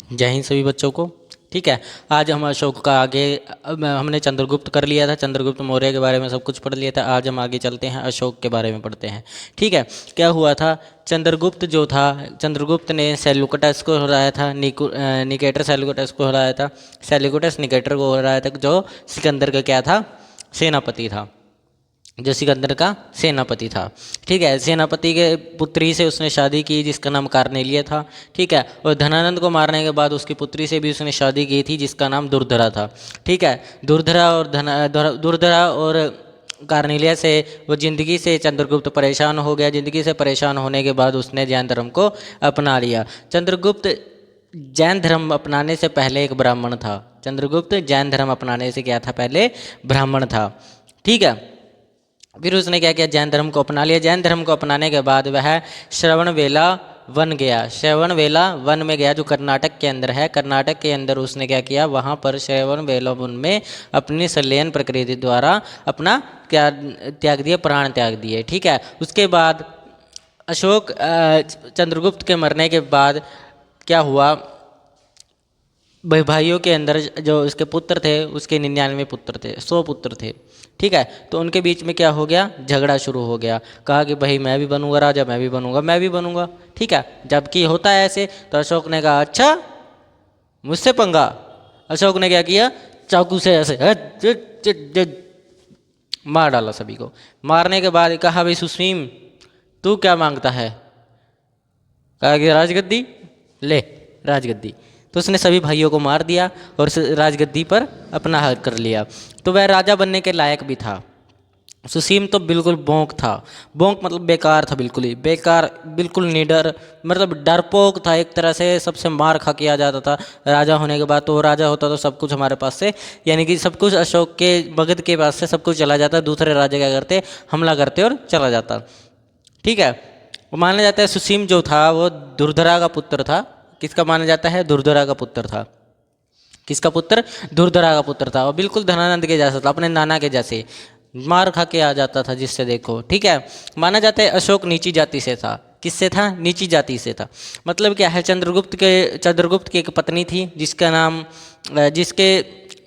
जय हिंद सभी बच्चों को। ठीक है, आज हम अशोक का आगे हमने चंद्रगुप्त कर लिया था, चंद्रगुप्त मौर्य के बारे में सब कुछ पढ़ लिया था। आज हम आगे चलते हैं, अशोक के बारे में पढ़ते हैं। ठीक है, क्या हुआ था, चंद्रगुप्त जो था, चंद्रगुप्त ने सेल्यूकटस को हराया था, निकेटर सेल्यूकटस को हराया था, सेल्यूकटस निकेटर को हराया था, जो सिकंदर का क्या था, सेनापति था, जो सिकंदर का सेनापति था। ठीक है, सेनापति के पुत्री से उसने शादी की जिसका नाम कार्नेलिया था। ठीक है, और धनानंद को मारने के बाद उसकी पुत्री से भी उसने शादी की थी जिसका नाम दुर्धरा था। ठीक है, दुर्धरा और कार्नेलिया से वो ज़िंदगी से चंद्रगुप्त परेशान हो गया। ज़िंदगी से परेशान होने के बाद उसने जैन धर्म को अपना लिया। चंद्रगुप्त जैन धर्म अपनाने से पहले एक ब्राह्मण था। चंद्रगुप्त जैन धर्म अपनाने से क्या था, पहले ब्राह्मण था। ठीक है, फिर उसने क्या किया, जैन धर्म को अपना लिया। जैन धर्म को अपनाने के बाद वह श्रवणबेला वन गया। श्रवणबेला वन में गया, जो कर्नाटक के अंदर है। कर्नाटक के अंदर उसने क्या किया, वहाँ पर श्रवणबेला वन में अपनी संलयन प्रकृति द्वारा अपना क्या त्याग दिया, प्राण त्याग दिए। ठीक है, उसके बाद अशोक चंद्रगुप्त के मरने के बाद क्या हुआ, भाइयों के अंदर जो उसके पुत्र थे, उसके 99 पुत्र थे, 100 पुत्र थे। ठीक है, तो उनके बीच में क्या हो गया, झगड़ा शुरू हो गया। कहा कि भाई मैं भी बनूंगा राजा, मैं भी बनूंगा, मैं भी बनूंगा। ठीक है, जबकि होता है ऐसे, तो अशोक ने कहा अच्छा मुझसे पंगा। अशोक ने क्या किया, चाकू से ऐसे मार डाला सभी को। मारने के बाद कहा भाई सुसीम तू क्या मांगता है, कहा कि राजगद्दी ले, राजगद्दी। तो उसने सभी भाइयों को मार दिया और राजगद्दी पर अपना हक कर लिया। तो वह राजा बनने के लायक भी था। सुसीम तो बिल्कुल बोंक था। बोंक मतलब बेकार था, बिल्कुल ही बेकार, बिल्कुल निडर, मतलब डरपोक था एक तरह से। सबसे मार खा के आ जाता था राजा होने के बाद। तो राजा होता तो सब कुछ हमारे पास से, यानी कि सब कुछ अशोक के मगध के पास से सब कुछ चला जाता। दूसरे राजा क्या करते, हमला करते और चला जाता। ठीक है, माना जाता है सुसीम जो था वो दुर्धरा का पुत्र था। किसका माना जाता है, दुर्धरा का पुत्र था। किसका पुत्र, दुर्धरा का पुत्र था। और बिल्कुल धनानंद के जैसा था, अपने नाना के जैसे मार खा के आ जाता था जिससे देखो। ठीक है, माना जाता है अशोक नीची जाति से था। किससे था, नीची जाति से था। मतलब क्या है, चंद्रगुप्त की एक पत्नी थी जिसका नाम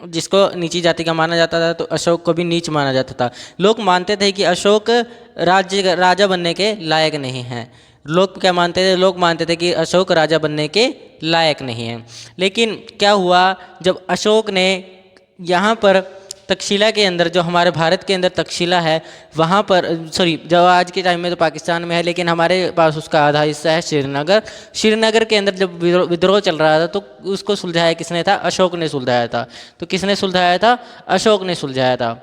जिसको नीची जाति का माना जाता था, तो अशोक को भी नीच माना जाता था। लोग मानते थे कि अशोक राजा बनने के लायक नहीं हैं। लोग क्या मानते थे, लोग मानते थे कि अशोक राजा बनने के लायक नहीं है। लेकिन क्या हुआ, जब अशोक ने यहाँ पर तक्षशिला के अंदर, जो हमारे भारत के अंदर तक्षशिला है, वहाँ पर जो आज के टाइम में तो पाकिस्तान में है, लेकिन हमारे पास उसका आधा हिस्सा है श्रीनगर। श्रीनगर के अंदर जब विद्रोह चल रहा था, तो उसको सुलझाया किसने था, अशोक ने सुलझाया था। तो किसने सुलझाया था, अशोक ने सुलझाया था।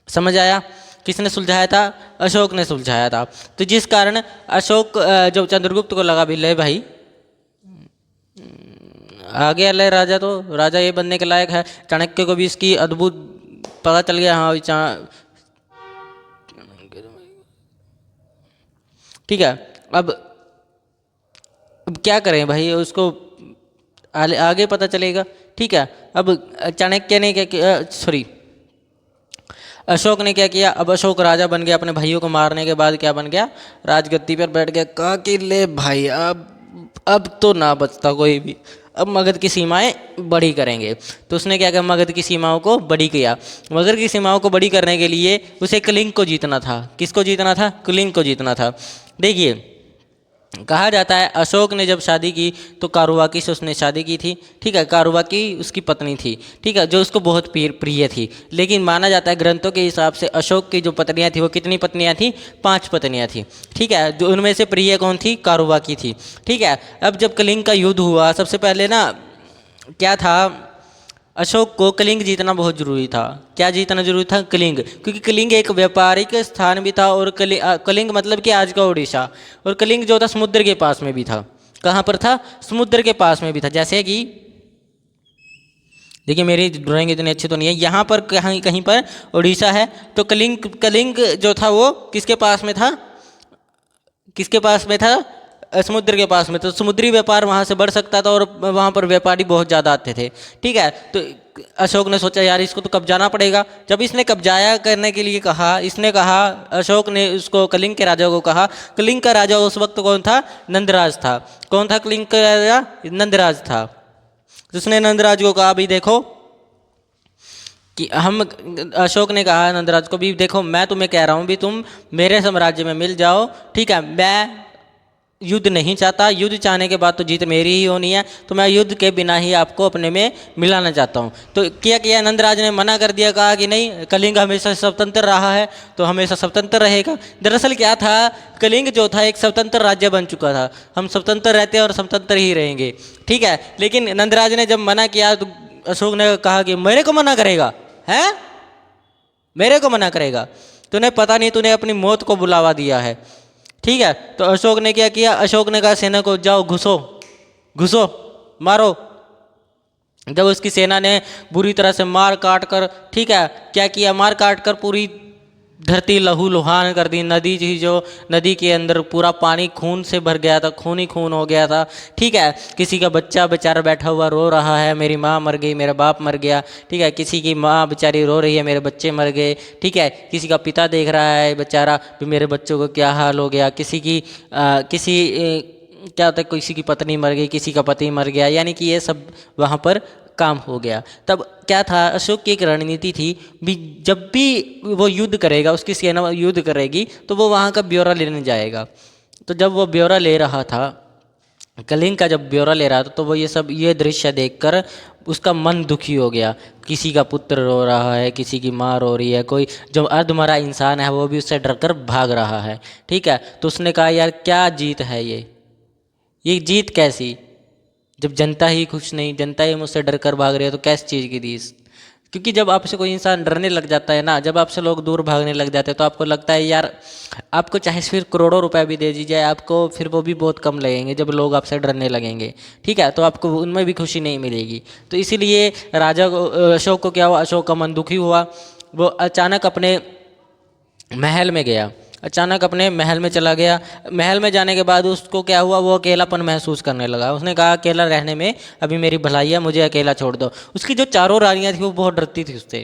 समझ आया, किसने सुलझाया था, अशोक ने सुलझाया था। तो जिस कारण अशोक जो चंद्रगुप्त को लगा भी ले भाई आगे अल्लाह राजा, तो राजा ये बनने के लायक है। चाणक्य को भी इसकी अद्भुत पता चल गया, हाँ ठीक है। अब क्या करें भाई, उसको आगे पता चलेगा। ठीक है, अब चाणक्य ने क्या किया, अशोक ने क्या किया, अब अशोक राजा बन गया। अपने भाइयों को मारने के बाद क्या बन गया, राजगद्दी पर बैठ गया। कहा कि ले भाई अब तो ना बचता कोई भी, अब मगध की सीमाएं बड़ी करेंगे। तो उसने क्या किया, मगध की सीमाओं को बड़ी किया। मगध की सीमाओं को बड़ी करने के लिए उसे कलिंग को जीतना था। किसको जीतना था, कलिंग को जीतना था। देखिए, कहा जाता है अशोक ने जब शादी की तो कारुबाकी से उसने शादी की थी। ठीक है, कारुबाकी उसकी पत्नी थी। ठीक है, जो उसको बहुत प्रिय थी। लेकिन माना जाता है ग्रंथों के हिसाब से अशोक की जो पत्नियां थी, वो कितनी पत्नियां थी, 5 पत्नियां थी। ठीक है, जो उनमें से प्रिय कौन थी, कारुबाकी थी। ठीक है, अब जब कलिंग का युद्ध हुआ, सबसे पहले ना क्या था, अशोक को कलिंग जीतना बहुत जरूरी था। क्या जीतना जरूरी था, कलिंग, क्योंकि कलिंग एक व्यापारिक स्थान भी था। और कलिंग मतलब कि आज का उड़ीसा। और कलिंग जो था समुद्र के पास में भी था। कहाँ पर था, समुद्र के पास में भी था। जैसे कि देखिए, मेरी ड्राइंग इतनी अच्छी तो नहीं है, यहाँ पर कहीं कहीं पर उड़ीसा है। तो कलिंग जो था वो किसके पास में था, किसके पास में था, समुद्र के पास में, तो समुद्री व्यापार वहाँ से बढ़ सकता था और वहाँ पर व्यापारी बहुत ज़्यादा आते थे। ठीक है, तो अशोक ने सोचा यार इसको तो कब्जाना पड़ेगा। जब इसने कब्जाया करने के लिए कहा, इसने कहा, अशोक ने उसको कलिंग के राजा को कहा। कलिंग का राजा उस वक्त कौन था? नंदराज था। कौन था कलिंग का राजा? नंदराज था। उसने नंदराज को कहा भी देखो कि अशोक ने कहा नंदराज को भी देखो, मैं तुम्हें कह रहा हूँ भी तुम मेरे साम्राज्य में मिल जाओ। ठीक है, मैं युद्ध नहीं चाहता, युद्ध चाहने के बाद तो जीत मेरी ही होनी है, तो मैं युद्ध के बिना ही आपको अपने में मिलाना चाहता हूँ। तो क्या किया नंदराज ने? मना कर दिया, कहा कि नहीं, कलिंग हमेशा स्वतंत्र रहा है तो हमेशा स्वतंत्र रहेगा। दरअसल क्या था, कलिंग जो था एक स्वतंत्र राज्य बन चुका था, हम स्वतंत्र रहते हैं और स्वतंत्र ही रहेंगे। ठीक है, लेकिन नंदराज ने जब मना किया तो अशोक ने कहा कि मेरे को मना करेगा? हैं, मेरे को मना करेगा? तूने पता नहीं, तूने अपनी मौत को बुलावा दिया है। ठीक है, तो अशोक ने क्या किया? अशोक ने कहा सेना को जाओ, घुसो घुसो, मारो। जब उसकी सेना ने बुरी तरह से मार काट कर, ठीक है, क्या किया? मार काट कर पूरी धरती लहू लुहान कर दी। नदी थी जो, नदी के अंदर पूरा पानी खून से भर गया था, खून ही खून हो गया था। ठीक है, किसी का बच्चा बेचारा बैठा हुआ रो रहा है, मेरी माँ मर गई, मेरा बाप मर गया। ठीक है, किसी की माँ बेचारी रो रही है, मेरे बच्चे मर गए। ठीक है, किसी का पिता देख रहा है बेचारा भी मेरे बच्चों को क्या हाल हो गया। क्या होता है, किसी की पत्नी मर गई, किसी का पति मर गया, यानी कि ये सब वहाँ पर काम हो गया। तब क्या था, अशोक की एक रणनीति थी भी, जब भी वो युद्ध करेगा, उसकी सेना युद्ध करेगी तो वो वहाँ का ब्यौरा लेने जाएगा। तो जब वो ब्यौरा ले रहा था, कलिंग का जब ब्यौरा ले रहा था, तो वो ये दृश्य देखकर उसका मन दुखी हो गया। किसी का पुत्र रो रहा है, किसी की माँ रो रही है, कोई जो अर्धमरा इंसान है वो भी उससे डरकर भाग रहा है। ठीक है, तो उसने कहा यार क्या जीत है ये जीत कैसी, जब जनता ही खुश नहीं, जनता ही मुझसे डर कर भाग रही है, तो कैसी चीज़ की जीत? क्योंकि जब आपसे कोई इंसान डरने लग जाता है ना, जब आपसे लोग दूर भागने लग जाते हैं, तो आपको लगता है यार, आपको चाहे फिर करोड़ों रुपए भी दे दी जाए, आपको फिर वो भी बहुत कम लगेंगे जब लोग आपसे डरने लगेंगे। ठीक है, तो आपको उनमें भी खुशी नहीं मिलेगी। तो इसीलिए राजा को, अशोक को क्या हुआ, अशोक का मन दुखी हुआ। वो अचानक अपने महल में गया, अचानक अपने महल में चला गया। महल में जाने के बाद उसको क्या हुआ, वो अकेलापन महसूस करने लगा। उसने कहा अकेला रहने में अभी मेरी भलाई है, मुझे अकेला छोड़ दो। उसकी जो चारों रानियां थी वो बहुत डरती थी उससे।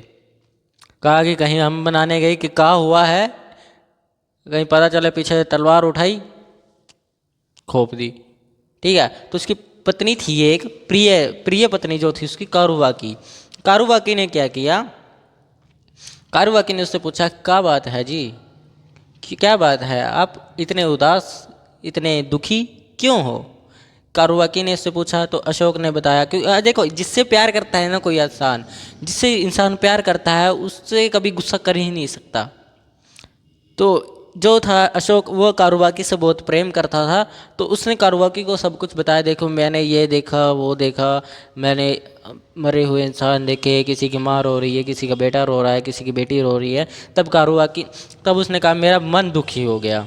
कहा कि कहीं हम बनाने गई कि क्या हुआ है, कहीं पता चले पीछे तलवार उठाई खोप दी। ठीक है, तो उसकी पत्नी थी एक प्रिय पत्नी जो थी उसकी, कारुबाकी। कारुबाकी ने क्या किया, कारुबाकी ने उससे पूछा क्या बात है जी, क्या बात है, आप इतने उदास, इतने दुखी क्यों हो? कारुबाकी ने इससे पूछा। तो अशोक ने बताया कि देखो, जिससे प्यार करता है ना कोई इंसान, जिससे इंसान प्यार करता है उससे कभी गुस्सा कर ही नहीं सकता। तो जो था अशोक, वो कारुबाकी से बहुत प्रेम करता था, तो उसने कारुबाकी को सब कुछ बताया। देखो मैंने ये देखा, वो देखा, मैंने मरे हुए इंसान देखे, किसी की माँ रो रही है, किसी का बेटा रो रहा है, किसी की बेटी रो रही है। तब उसने कहा मेरा मन दुखी हो गया।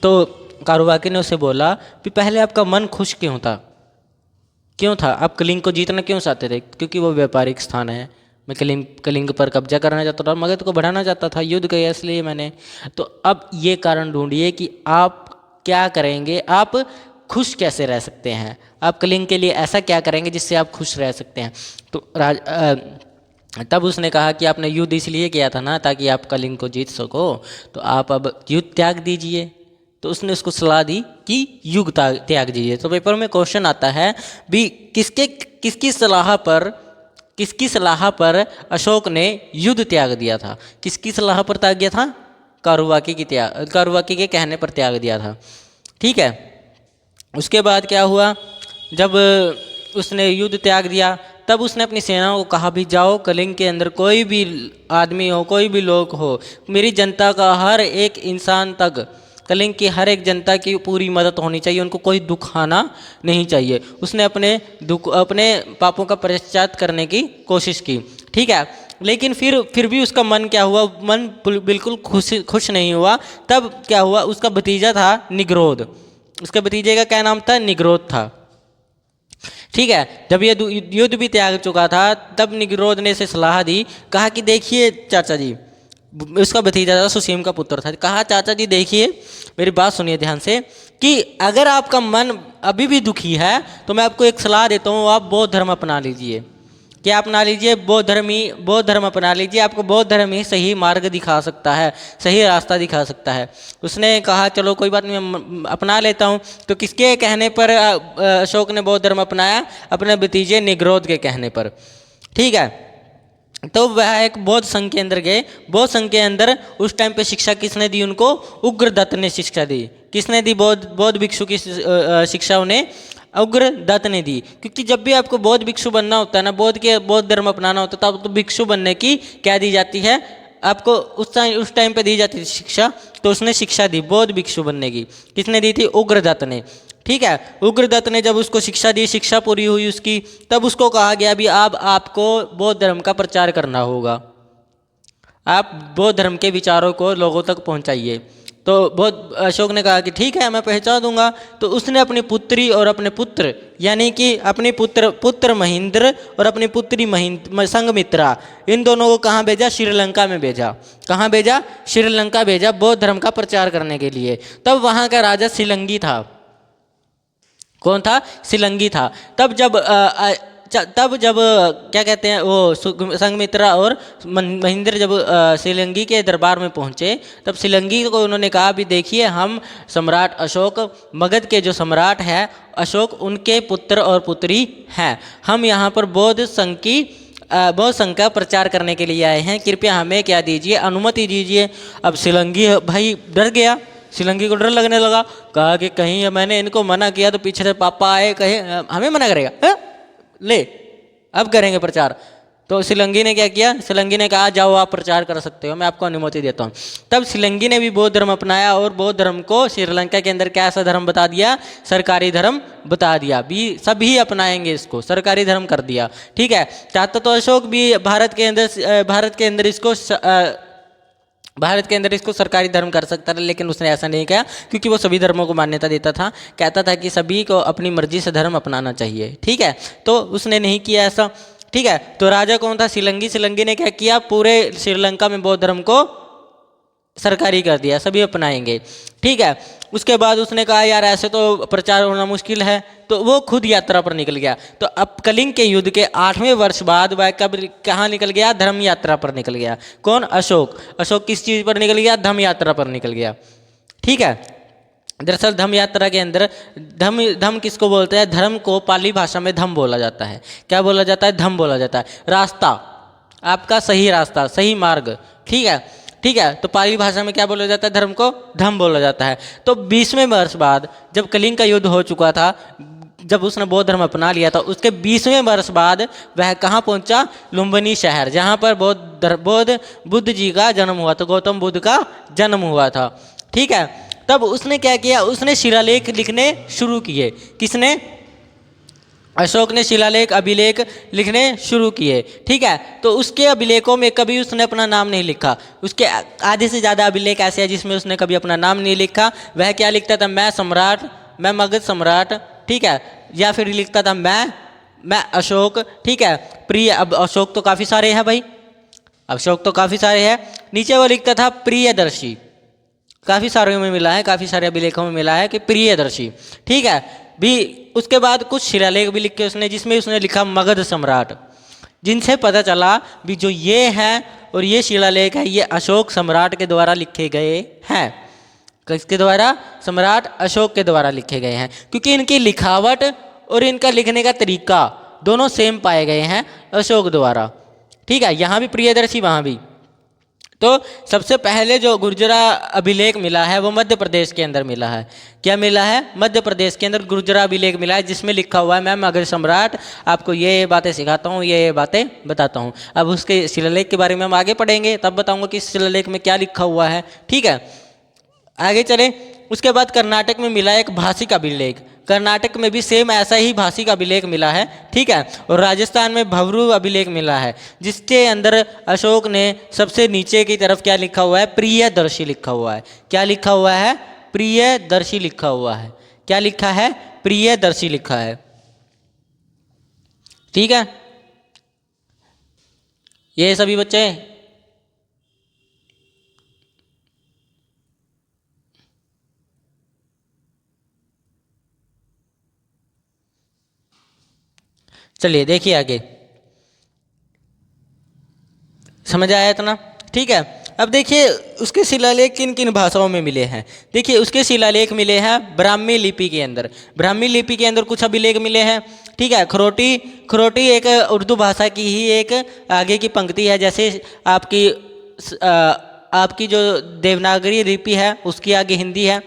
तो कारुबाकी ने उससे बोला कि पहले आपका मन खुश क्यों था? आप कलिंग को जीतना क्यों चाहते थे? क्योंकि वो व्यापारिक स्थान है, मैं कलिंग पर कब्जा करना चाहता था, मगध को बढ़ाना चाहता था, युद्ध किया इसलिए मैंने। तो अब ये कारण ढूंढिए कि आप क्या करेंगे, आप खुश कैसे रह सकते हैं, आप कलिंग के लिए ऐसा क्या करेंगे जिससे आप खुश रह सकते हैं। तो तब उसने कहा कि आपने युद्ध इसलिए किया था ना ताकि आप कलिंग को जीत सको, तो आप अब युद्ध त्याग दीजिए। तो उसने उसको सलाह दी कि युद्ध त्याग दीजिए। तो पेपर में क्वेश्चन आता है भी किसकी सलाह पर अशोक ने युद्ध त्याग दिया था? किसकी सलाह पर त्याग दिया था? कारुबाकी के कहने पर त्याग दिया था। ठीक है, उसके बाद क्या हुआ, जब उसने युद्ध त्याग दिया तब उसने अपनी सेनाओं को कहा भी जाओ, कलिंग के अंदर कोई भी आदमी हो, कोई भी लोग हो, मेरी जनता का हर एक इंसान तक, कलिंग की हर एक जनता की पूरी मदद होनी चाहिए, उनको कोई दुख आना नहीं चाहिए। उसने अपने पापों का पश्चाताप करने की कोशिश की। ठीक है, लेकिन फिर भी उसका मन क्या हुआ, मन बिल्कुल खुश नहीं हुआ। तब क्या हुआ, उसका भतीजा था निग्रोध, उसके भतीजे का क्या नाम था? निग्रोध था। ठीक है, जब ये युद्ध भी त्याग चुका था तब निग्रोध ने इसे सलाह दी, कहा कि देखिए चाचा जी, उसका भतीजा था, सुसीम का पुत्र था, कहा चाचा जी देखिए मेरी बात सुनिए ध्यान से, कि अगर आपका मन अभी भी दुखी है तो मैं आपको एक सलाह देता हूँ, आप बौद्ध धर्म अपना लीजिए। क्या अपना लीजिए? बौद्ध धर्म अपना लीजिए। आपको बौद्ध धर्म ही सही मार्ग दिखा सकता है, सही रास्ता दिखा सकता है। उसने कहा चलो कोई बात नहीं, मैं अपना लेता हूँ। तो किसके कहने पर अशोक ने बौद्ध धर्म अपनाया? अपने भतीजे निग्रोध के कहने पर। ठीक है, तो वह एक बौद्ध संघ के अंदर गए। बौद्ध संघ के अंदर उस टाइम पे शिक्षा किसने दी उनको? उग्रदत्त ने शिक्षा दी। किसने दी? बौद्ध भिक्षु की शिक्षा उन्हें उग्रदत्त ने दी। क्योंकि जब भी आपको बौद्ध भिक्षु बनना होता है ना, बौद्ध धर्म अपनाना होता है, तब तो भिक्षु बनने की क्या दी जाती है आपको? उस टाइम पे दी जाती थी शिक्षा। तो उसने शिक्षा दी बौद्ध भिक्षु बनने की। किसने दी थी? उग्रदत्त ने। ठीक है, उग्रदत्त ने जब उसको शिक्षा दी, शिक्षा पूरी हुई उसकी, तब उसको कहा गया भी अब आपको बौद्ध धर्म का प्रचार करना होगा, आप बौद्ध धर्म के विचारों को लोगों तक पहुंचाइए। तो बौद्ध अशोक ने कहा कि ठीक है, मैं पहुंचा दूंगा। तो उसने अपनी पुत्री और अपने पुत्र, यानी कि अपनी पुत्र महेंद्र और अपनी पुत्री संघमित्रा, इन दोनों को कहाँ भेजा? श्रीलंका में भेजा। कहाँ भेजा? श्रीलंका भेजा, बौद्ध धर्म का प्रचार करने के लिए। तब वहाँ का राजा शिलंगी था। कौन था? शिलंगी था। तब जब क्या कहते हैं वो संघमित्रा और महेंद्र जब शिलंगी के दरबार में पहुंचे, तब शिलंगी को उन्होंने कहा भी देखिए, हम सम्राट अशोक, मगध के जो सम्राट है अशोक, उनके पुत्र और पुत्री हैं। हम यहाँ पर बौद्ध संघ का प्रचार करने के लिए आए हैं, कृपया हमें क्या दीजिए? अनुमति दीजिए। अब शिलंगी भाई डर गया, शिलंगी को डर लगने लगा। कहा कि कहीं मैंने इनको मना किया तो पीछे से पापा आए, कहीं हमें मना करेगा है? ले अब करेंगे प्रचार। तो शिलंगी ने क्या किया? शिलंगी ने कहा जाओ आप प्रचार कर सकते हो, मैं आपको अनुमति देता हूँ। तब शिलंगी ने भी बौद्ध धर्म अपनाया और बौद्ध धर्म को श्रीलंका के अंदर कैसा धर्म बता दिया? सरकारी धर्म बता दिया। भी सभी अपनाएंगे इसको, सरकारी धर्म कर दिया। ठीक है, चाहता तो अशोक भी भारत के अंदर इसको सरकारी धर्म कर सकता था, लेकिन उसने ऐसा नहीं किया, क्योंकि वो सभी धर्मों को मान्यता देता था। कहता था कि सभी को अपनी मर्जी से धर्म अपनाना चाहिए। ठीक है, तो उसने नहीं किया ऐसा। ठीक है, तो राजा कौन था? शिलंगी। शिलंगी ने क्या किया? पूरे श्रीलंका में बौद्ध धर्म को सरकारी कर दिया, सभी अपनाएंगे। ठीक है, उसके बाद उसने कहा यार ऐसे तो प्रचार होना मुश्किल है, तो वो खुद यात्रा पर निकल गया। तो अब कलिंग के युद्ध के 8वें वर्ष बाद वह कहाँ निकल गया? धर्म यात्रा पर निकल गया। कौन? अशोक। अशोक किस चीज़ पर निकल गया? धर्म यात्रा पर निकल गया। ठीक है, दरअसल धम्म यात्रा के अंदर धम किसको बोलते हैं? धर्म को पाली भाषा में धम बोला जाता है। क्या बोला जाता है? धम बोला जाता है। रास्ता, आपका सही रास्ता, सही मार्ग। ठीक है, ठीक है, तो पाली भाषा में क्या बोला जाता है? धर्म को धम बोला जाता है। तो 20वें वर्ष बाद जब कलिंग का युद्ध हो चुका था, जब उसने बौद्ध धर्म अपना लिया था, उसके 20वें वर्ष बाद वह कहाँ पहुंचा? लुम्बिनी शहर, जहाँ पर बुद्ध जी का जन्म हुआ था, गौतम बुद्ध का जन्म हुआ था। ठीक है, तब उसने क्या किया? उसने शिलालेख लिखने शुरू किए। किसने? अशोक ने शिलालेख, अभिलेख लिखने शुरू किए। ठीक है, तो उसके अभिलेखों में कभी उसने अपना नाम नहीं लिखा। उसके आधे से ज़्यादा अभिलेख ऐसे हैं जिसमें उसने कभी अपना नाम नहीं लिखा। वह क्या लिखता था? मैं सम्राट, मैं मगध सम्राट। ठीक है, या फिर लिखता था मैं अशोक। ठीक है, प्रिय। अब अशोक तो काफ़ी सारे हैं भाई, अशोक तो काफ़ी सारे हैं। नीचे वो लिखता था प्रियदर्शी, काफ़ी सारे में मिला है, काफ़ी सारे अभिलेखों में मिला है कि प्रियदर्शी। ठीक है, भी उसके बाद कुछ शिलालेख भी लिखे उसने, जिसमें उसने लिखा मगध सम्राट, जिनसे पता चला भी जो ये हैं और ये शिलालेख है ये अशोक सम्राट के द्वारा लिखे गए हैं। किसके द्वारा? सम्राट अशोक के द्वारा लिखे गए हैं, क्योंकि इनकी लिखावट और इनका लिखने का तरीका दोनों सेम पाए गए हैं अशोक द्वारा। ठीक है, यहाँ भी प्रियदर्शी, वहाँ भी। तो सबसे पहले जो गुर्जरा अभिलेख मिला है वो मध्य प्रदेश के अंदर मिला है। क्या मिला है? मध्य प्रदेश के अंदर गुर्जरा अभिलेख मिला है, जिसमें लिखा हुआ है मैं मगध सम्राट, आपको ये बातें सिखाता हूँ, ये बातें बताता हूँ। अब उसके शिलालेख के बारे में हम आगे पढ़ेंगे, तब बताऊँगा कि शिलालेख में क्या लिखा हुआ है। ठीक है, आगे चले। उसके बाद कर्नाटक में मिला एक भाषिक अभिलेख, कर्नाटक में भी सेम ऐसा ही भाषिक अभिलेख मिला है। ठीक है, और राजस्थान में भवरू अभिलेख मिला है, जिसके अंदर अशोक ने सबसे नीचे की तरफ क्या लिखा हुआ है? प्रियदर्शी लिखा हुआ है। क्या लिखा हुआ है? प्रियदर्शी लिखा हुआ है। क्या लिखा है? प्रियदर्शी लिखा है। ठीक है, ये सभी बच्चे चलिए देखिए आगे, समझ आया इतना? ठीक है। अब देखिए उसके शिलालेख किन किन भाषाओं में मिले हैं। देखिए उसके शिलालेख मिले हैं ब्राह्मी लिपि के अंदर। ब्राह्मी लिपि के अंदर कुछ अभिलेख मिले हैं। ठीक है। खरोटी, खरोटी एक उर्दू भाषा की ही एक आगे की पंक्ति है। जैसे आपकी जो देवनागरी लिपि है उसकी आगे हिंदी है।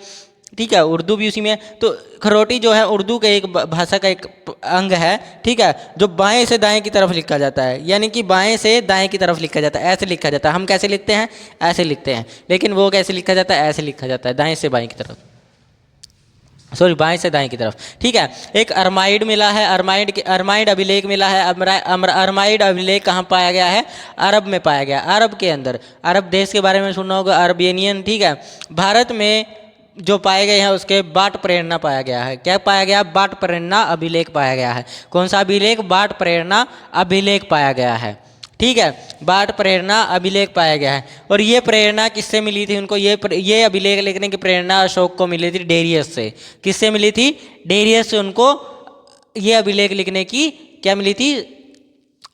ठीक है। उर्दू भी उसी में है। तो खरोटी जो है उर्दू का एक भाषा का एक अंग है। ठीक है। जो बाएं से दाएं की तरफ लिखा जाता है, यानी कि बाएं से दाएं की तरफ लिखा जाता है, ऐसे लिखा जाता है। हम कैसे लिखते हैं? ऐसे लिखते हैं। लेकिन वो कैसे लिखा जाता है? ऐसे लिखा जाता है, दाएं से बाएं की तरफ, सॉरी बाएं से दाएं की तरफ। ठीक है। एक अरमाइड मिला है, अरमाइड अभिलेख मिला है। अरमाइड अभिलेख कहाँ पाया गया है? अरब में पाया गया, अरब के अंदर। अरब देश के बारे में सुनना होगा, अरबेनियन। ठीक है। भारत में जो पाए गए हैं उसके बाट प्रेरणा पाया गया है। क्या पाया गया? बाट प्रेरणा अभिलेख पाया गया है। कौन सा अभिलेख? बाट प्रेरणा अभिलेख पाया गया है। ठीक है। बाट प्रेरणा अभिलेख पाया गया है। और ये प्रेरणा किससे मिली थी उनको? ये अभिलेख लिखने की प्रेरणा अशोक को मिली थी डेरियस से। किससे मिली थी? डेरियस से उनको ये अभिलेख लिखने की क्या मिली थी?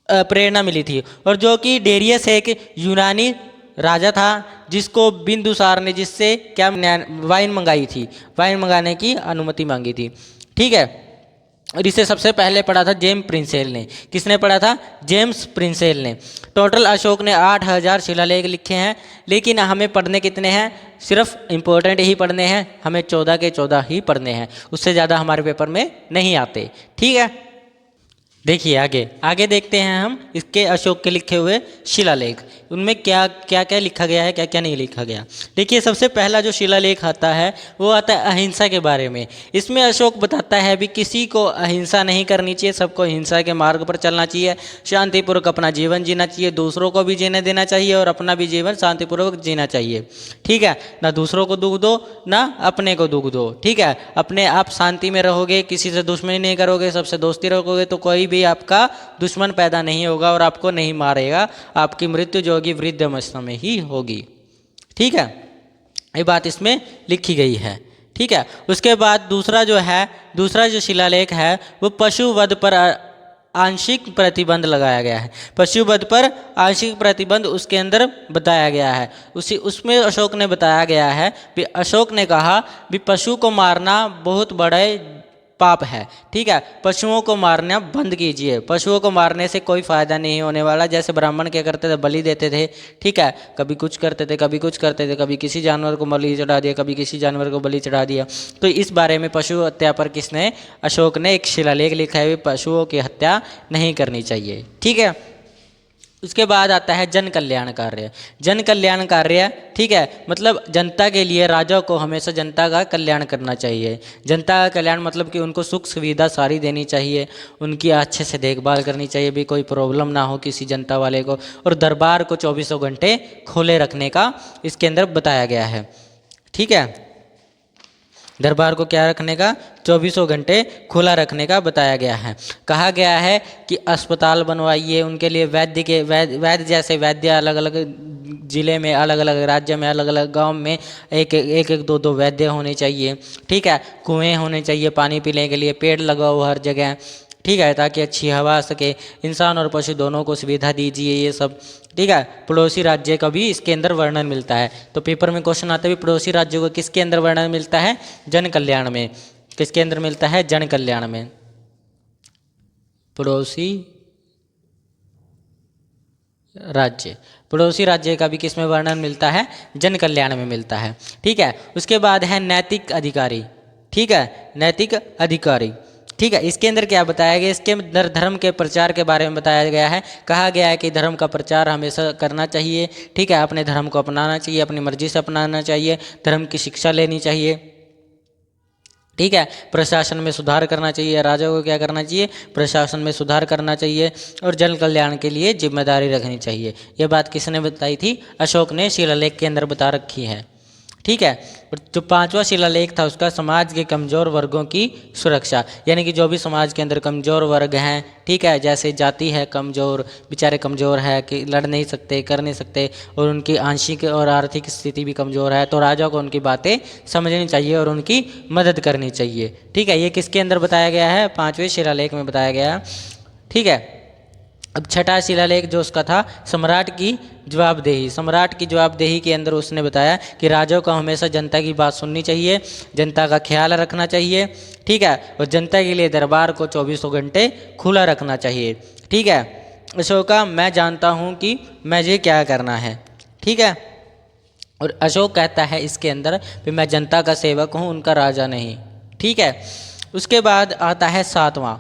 प्रेरणा मिली थी। और जो कि डेरियस एक यूनानी राजा था जिसको बिंदुसार ने जिससे क्या वाइन मंगाई थी, वाइन मंगाने की अनुमति मांगी थी। ठीक है। और इसे सबसे पहले पढ़ा था जेम्स प्रिंसेल ने। किसने पढ़ा था? जेम्स प्रिंसेल ने। टोटल अशोक ने 8000 शिलालेख लिखे हैं, लेकिन हमें पढ़ने कितने हैं? सिर्फ इम्पोर्टेंट ही पढ़ने हैं, हमें 14 के 14 ही पढ़ने हैं, उससे ज़्यादा हमारे पेपर में नहीं आते। ठीक है। देखिए आगे, आगे देखते हैं हम इसके अशोक के लिखे हुए शिलालेख, उनमें क्या क्या क्या लिखा गया है, क्या क्या नहीं लिखा गया। देखिए सबसे पहला जो शिलालेख आता है वो आता है अहिंसा के बारे में। इसमें अशोक बताता है भी किसी को अहिंसा नहीं करनी चाहिए, सबको हिंसा के मार्ग पर चलना चाहिए, शांतिपूर्वक अपना जीवन जीना चाहिए, दूसरों को भी जीने देना चाहिए और अपना भी जीवन शांतिपूर्वक जीना चाहिए। ठीक है। ना दूसरों को दुख दो, ना अपने को दुख दो। ठीक है। अपने आप शांति में रहोगे, किसी से दुश्मनी नहीं करोगे, सबसे दोस्ती रखोगे तो कोई भी आपका दुश्मन पैदा नहीं होगा और आपको नहीं मारेगा। आपकी मृत्यु जो होगी वृद्धावस्था में ही होगी। ठीक है। ये बात इसमें लिखी गई है। ठीक है। उसके बाद दूसरा जो शिलालेख है वो पशु वध पर आंशिक प्रतिबंध लगाया गया है। पशु वध पर आंशिक प्रतिबंध उसके अंदर बताया गया है। उसमें अशोक ने बताया गया है कि अशोक ने कहा भी पशु को मारना बहुत बड़े पाप है। ठीक है। पशुओं को मारना बंद कीजिए, पशुओं को मारने से कोई फ़ायदा नहीं होने वाला। जैसे ब्राह्मण क्या करते थे? बलि देते थे। ठीक है। कभी कुछ करते थे, कभी कुछ करते थे, कभी किसी जानवर को बलि चढ़ा दिया, कभी किसी जानवर को बलि चढ़ा दिया। तो इस बारे में पशु हत्या पर किसने? अशोक ने एक शिलालेख लिखा है, पशुओं की हत्या नहीं करनी चाहिए। ठीक है। उसके बाद आता है जन कल्याण कार्य। जन कल्याण कार्य, ठीक है, मतलब जनता के लिए राजा को हमेशा जनता का कल्याण करना चाहिए। जनता का कल्याण मतलब कि उनको सुख सुविधा सारी देनी चाहिए, उनकी अच्छे से देखभाल करनी चाहिए, भी कोई प्रॉब्लम ना हो किसी जनता वाले को। और दरबार को 24 घंटे खोले रखने का इसके अंदर बताया गया है। ठीक है। दरबार को क्या रखने का? 24 घंटे खुला रखने का बताया गया है। कहा गया है कि अस्पताल बनवाइए उनके लिए, वैद्य जैसे वैद्य अलग अलग ज़िले में, अलग अलग राज्य में, अलग अलग गांव में एक एक दो वैद्य होने चाहिए। ठीक है। कुएं होने चाहिए पानी पीने के लिए, पेड़ लगाओ हर जगह। ठीक है। ताकि अच्छी हवा आ सके, इंसान और पशु दोनों को सुविधा दीजिए, ये सब। ठीक है। पड़ोसी राज्य का भी इसके अंदर वर्णन मिलता है। तो पेपर में क्वेश्चन आता है पड़ोसी राज्यों को किसके अंदर वर्णन मिलता है? जन कल्याण में। किसके अंदर मिलता है? जन कल्याण में। पड़ोसी राज्य, पड़ोसी राज्य का भी किस में वर्णन मिलता है? जन कल्याण में मिलता है। ठीक है। उसके बाद है नैतिक अधिकारी। ठीक है। नैतिक अधिकारी, ठीक है। इसके अंदर क्या बताया गया? इसके अंदर धर्म के प्रचार के बारे में बताया गया है। कहा गया है कि धर्म का प्रचार हमेशा करना चाहिए। ठीक है। अपने धर्म को अपनाना चाहिए, अपनी मर्जी से अपनाना चाहिए, धर्म की शिक्षा लेनी चाहिए। ठीक है। प्रशासन में सुधार करना चाहिए, राजा को क्या करना चाहिए? प्रशासन में सुधार करना चाहिए और जन कल्याण के लिए जिम्मेदारी रखनी चाहिए। ये बात किसने बताई थी? अशोक ने शिलालेख के अंदर बता रखी है। ठीक है। और जो 5वां शिलालेख था उसका समाज के कमज़ोर वर्गों की सुरक्षा, यानी कि जो भी समाज के अंदर कमज़ोर वर्ग हैं, ठीक है, जैसे जाति है कमज़ोर, बेचारे कमज़ोर है कि लड़ नहीं सकते, कर नहीं सकते, और उनकी आंशिक और आर्थिक स्थिति भी कमज़ोर है, तो राजा को उनकी बातें समझनी चाहिए और उनकी मदद करनी चाहिए। ठीक है। ये किसके अंदर बताया गया है? 5वें शिलालेख में बताया गया है। ठीक है। अब छठा शिलालेख जो उसका था, सम्राट की जवाबदेही। सम्राट की जवाबदेही के अंदर उसने बताया कि राजाओं को हमेशा जनता की बात सुननी चाहिए, जनता का ख्याल रखना चाहिए, ठीक है, और जनता के लिए दरबार को 24 घंटे खुला रखना चाहिए, ठीक है। अशोका, मैं जानता हूँ कि मुझे क्या करना है, ठीक है। और अशोक कहता है इसके अंदर कि मैं जनता का सेवक हूँ, उनका राजा नहीं, ठीक है। उसके बाद आता है 7वां,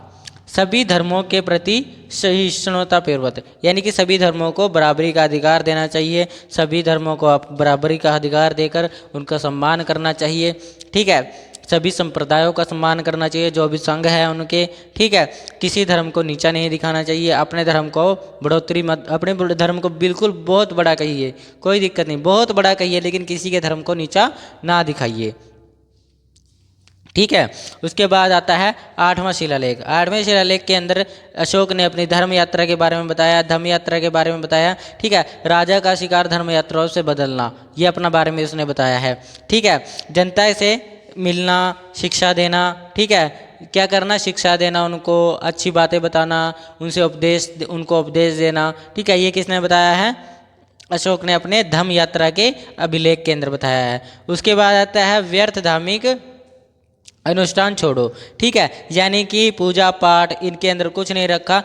सभी धर्मों के प्रति सहिष्णुता पूर्वक, यानी कि सभी धर्मों को बराबरी का अधिकार देना चाहिए, सभी धर्मों को आप बराबरी का अधिकार देकर उनका सम्मान करना चाहिए, ठीक है। सभी संप्रदायों का सम्मान करना चाहिए, जो भी संघ है उनके, ठीक है। किसी धर्म को नीचा नहीं दिखाना चाहिए, अपने धर्म को बढ़ोतरी मत, अपने धर्म को बिल्कुल बहुत बड़ा कहिए, कोई दिक्कत नहीं, बहुत बड़ा कहिए, लेकिन किसी के धर्म को नीचा ना दिखाइए, ठीक है। उसके बाद आता है 8वां शिलालेख। 8वें शिलालेख के अंदर अशोक ने अपनी धर्म यात्रा के बारे में बताया, धम्म यात्रा के बारे में बताया, ठीक है। राजा का शिकार धर्म यात्राओं से बदलना, ये अपना बारे में उसने बताया है, ठीक है। जनता से मिलना, शिक्षा देना, ठीक है, क्या करना, शिक्षा देना, उनको अच्छी बातें बताना, उनको उपदेश देना, ठीक है। ये किसने बताया है? अशोक ने अपने धम्म यात्रा के अभिलेख के अंदर बताया है। उसके बाद आता है व्यर्थ धार्मिक अनुष्ठान छोड़ो, ठीक है, यानी कि पूजा पाठ इनके अंदर कुछ नहीं रखा।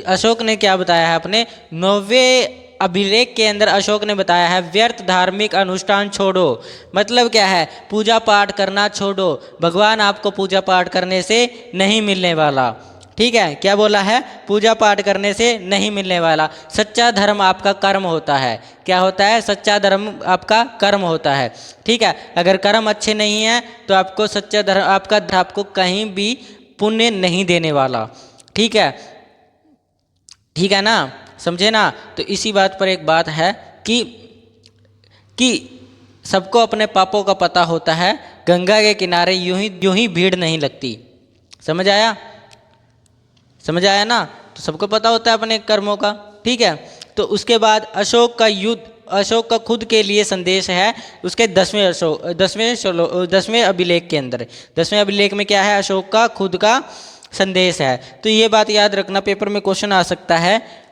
अशोक ने क्या बताया है अपने 9वें अभिलेख के अंदर? अशोक ने बताया है व्यर्थ धार्मिक अनुष्ठान छोड़ो। मतलब क्या है? पूजा पाठ करना छोड़ो, भगवान आपको पूजा पाठ करने से नहीं मिलने वाला, ठीक है। क्या बोला है? पूजा पाठ करने से नहीं मिलने वाला। सच्चा धर्म आपका कर्म होता है। क्या होता है? सच्चा धर्म आपका कर्म होता है, ठीक है। अगर कर्म अच्छे नहीं हैं तो आपको सच्चा धर्म आपको कहीं भी पुण्य नहीं देने वाला, ठीक है, ठीक है ना, समझे ना। तो इसी बात पर एक बात है कि सबको अपने पापों का पता होता है, गंगा के किनारे यूं ही भीड़ नहीं लगती। समझ आया? समझ आया ना। तो सबको पता होता है अपने कर्मों का, ठीक है। तो उसके बाद अशोक का खुद के लिए संदेश है उसके 10वें अभिलेख के अंदर। 10वें अभिलेख में क्या है? अशोक का खुद का संदेश है। तो ये बात याद रखना, पेपर में क्वेश्चन आ सकता है,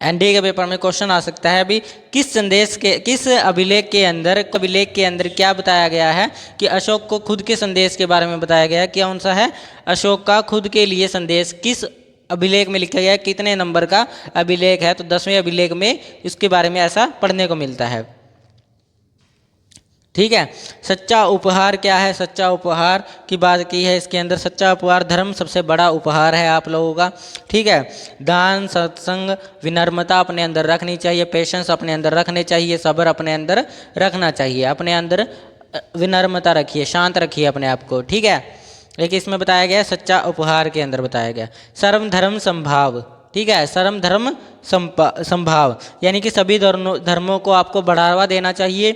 एनडीए के पेपर में क्वेश्चन आ सकता है भी, किस अभिलेख के अंदर क्या बताया गया है कि अशोक को खुद के संदेश के बारे में बताया गया है। कौन सा है? अशोक का खुद के लिए संदेश किस अभिलेख में लिखा गया है, कितने नंबर का अभिलेख है? तो 10वें अभिलेख में इसके बारे में ऐसा पढ़ने को मिलता है, ठीक है। सच्चा उपहार क्या है? सच्चा उपहार की बात की है इसके अंदर। सच्चा उपहार धर्म सबसे बड़ा उपहार है आप लोगों का, ठीक है। दान, सत्संग, विनम्रता अपने अंदर रखनी चाहिए, पेशेंस अपने अंदर रखने चाहिए, सब्र अपने अंदर रखना चाहिए, अपने अंदर विनम्रता रखिए, शांत रखिए अपने आप को, ठीक है। एक इसमें बताया गया, सच्चा उपहार के अंदर बताया गया सर्व धर्म संभाव, ठीक है। सर्व धर्म संभाव यानी कि सभी धर्मों को आपको बढ़ावा देना चाहिए,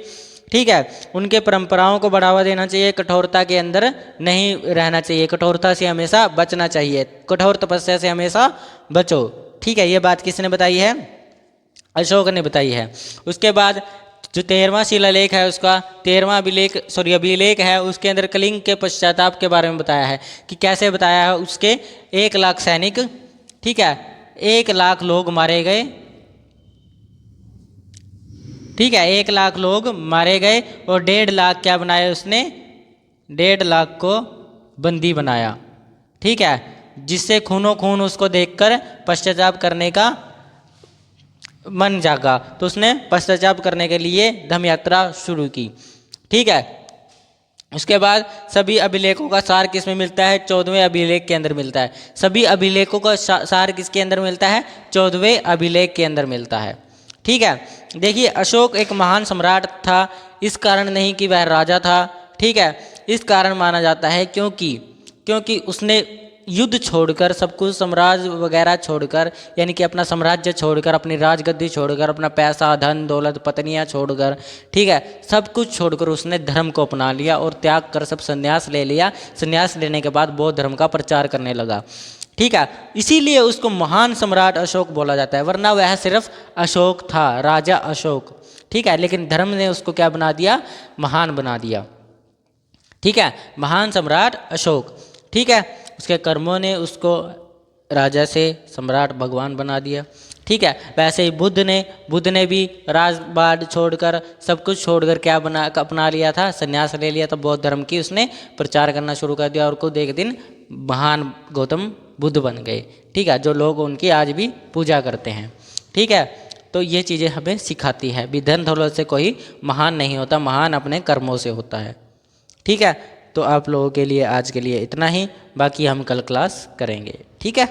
ठीक है। उनके परंपराओं को बढ़ावा देना चाहिए, कठोरता के अंदर नहीं रहना चाहिए, कठोरता से हमेशा बचना चाहिए, कठोर तपस्या से हमेशा बचो, ठीक है। ये बात किसने बताई है? अशोक ने बताई है। उसके बाद जो 13वां शिलालेख है उसका 13वां अभिलेख है, उसके अंदर कलिंग के पश्चाताप के बारे में बताया है कि कैसे बताया है। उसके 1 लाख सैनिक, ठीक है, 1 लाख लोग मारे गए, ठीक है, 1 लाख लोग मारे गए और 1.5 लाख क्या बनाया उसने? 1.5 लाख को बंदी बनाया, ठीक है, जिससे खूनो खून उसको देखकर पश्चाताप करने का मन जागा, तो उसने पश्चाताप करने के लिए धम्म यात्रा शुरू की, ठीक है। उसके बाद सभी अभिलेखों का सार किस में मिलता है? 14वें अभिलेख के अंदर मिलता है। सभी अभिलेखों का सार किसके अंदर मिलता है? 14वें अभिलेख के अंदर मिलता है, ठीक है। देखिए, अशोक एक महान सम्राट था, इस कारण नहीं कि वह राजा था, ठीक है, इस कारण माना जाता है क्योंकि उसने युद्ध छोड़कर, सब कुछ साम्राज्य वगैरह छोड़कर, यानी कि अपना साम्राज्य छोड़कर, अपनी राजगद्दी छोड़कर, अपना पैसा, धन दौलत, पत्नियां छोड़कर, ठीक है, सब कुछ छोड़कर उसने धर्म को अपना लिया और त्याग कर सब संन्यास ले लिया। संन्यास लेने के बाद बौद्ध धर्म का प्रचार करने लगा, ठीक है। इसीलिए उसको महान सम्राट अशोक बोला जाता है, वरना वह सिर्फ अशोक था, राजा अशोक, ठीक है। लेकिन धर्म ने उसको क्या बना दिया? महान बना दिया, ठीक है, महान सम्राट अशोक, ठीक है। उसके कर्मों ने उसको राजा से सम्राट भगवान बना दिया। ठीक है, वैसे ही बुद्ध ने भी राजपाट छोड़कर सब कुछ छोड़कर क्या अपना लिया था, संन्यास ले लिया था। बौद्ध धर्म की उसने प्रचार करना शुरू कर दिया और खुद एक दिन महान गौतम बुद्ध बन गए। ठीक है, जो लोग उनकी आज भी पूजा करते हैं। ठीक है, तो ये चीज़ें हमें सिखाती है भी धन दौलत से कोई महान नहीं होता, महान अपने कर्मों से होता है। ठीक है, तो आप लोगों के लिए आज के लिए इतना ही, बाकी हम कल क्लास करेंगे। ठीक है।